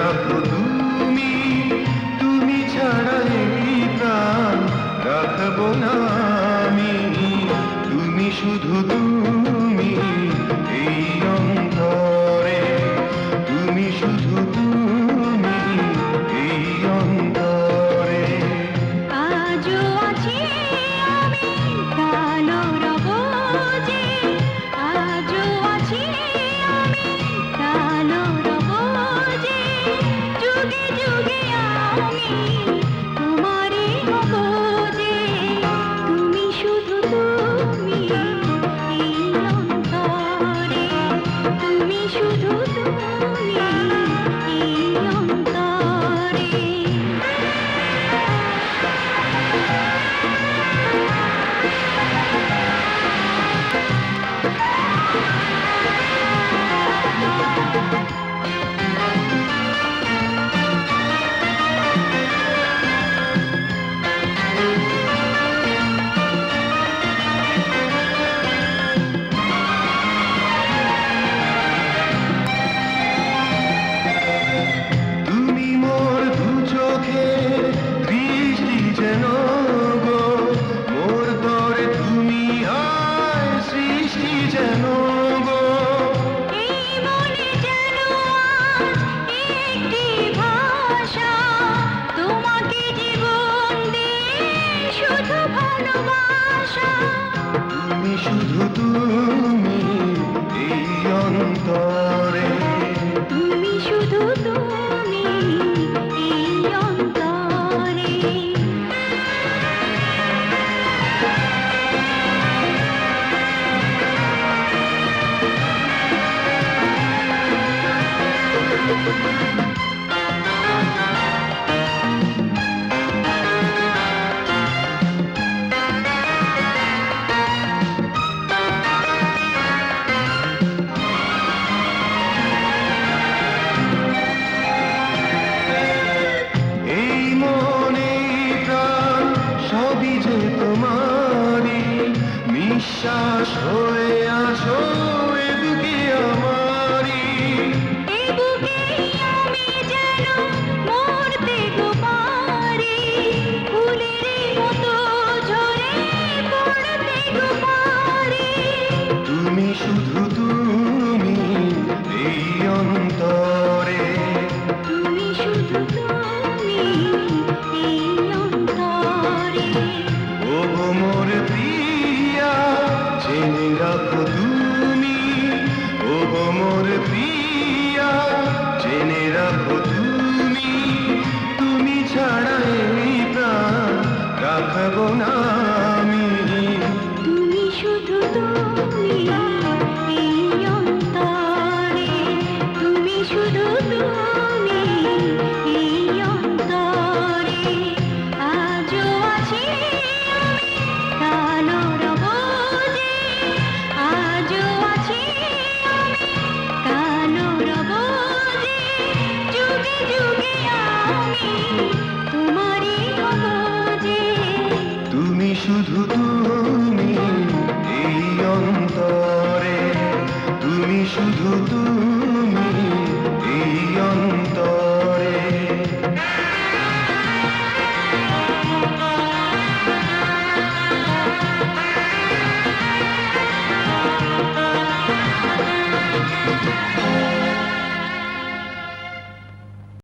রাখো তুমি, তুমি ছাড়া এই প্রাণ রাখবো না আমি। তুমি শুধু তুমি এই অন্তরে, তুমি শুধু তুমি এই অন্তরে। আজও আছি আমি, কালো রব যে, আজও আছি আমি, কালো রব যে, যুগে যুগে আমি তোমারই হব যে। তুমি শুধু তুমি এই অন্তরে, তুমি শুধু তুমি এই অন্তরে। তুমি মোর দু চোখের দৃষ্টি যেন গো, মোর তরে তুমি আয় সৃষ্টি যেন গো। এই মনে যেন আজ একটি ভাষা, তোমাকে জীবন দিয়ে শুধু ভালোবাসা। তুমি শুধু তুমি এই অন্তরে, তুমি শুধু তুমি এই অন্তরে। এই মনে প্রাণ সবই যে তোমারই, নিঃশ্বাস হয়ে আছো এ বুকে আমারই। এই বুকেই আমি যেন মরতে গো পারি, ফুলের মতো ঝরে পড়তে গো পারি। তুমি শুধু তুমি এই অন্তরে, তুমি শুধু তুমি এই অন্তরে। ও মোর প্রিয়া জেনে রাখো তুমি, ও মোর প্রিয়া জেনে রাখো তুমি, তুমি ছাড়া এই প্রাণ রাখবো না আমি। তুমি শুধু তুমি এই অন্তরে, তুমি শুধু তুমি এই অন্তরে। আজও আছি আমি, কালো রব যে, আজও আছি আমি, কালো রব যে, যুগে যুগে আমি তোমারই হব যে। তুমি শুধু তুমি এই অন্তরে, তুমি শুধু তুমি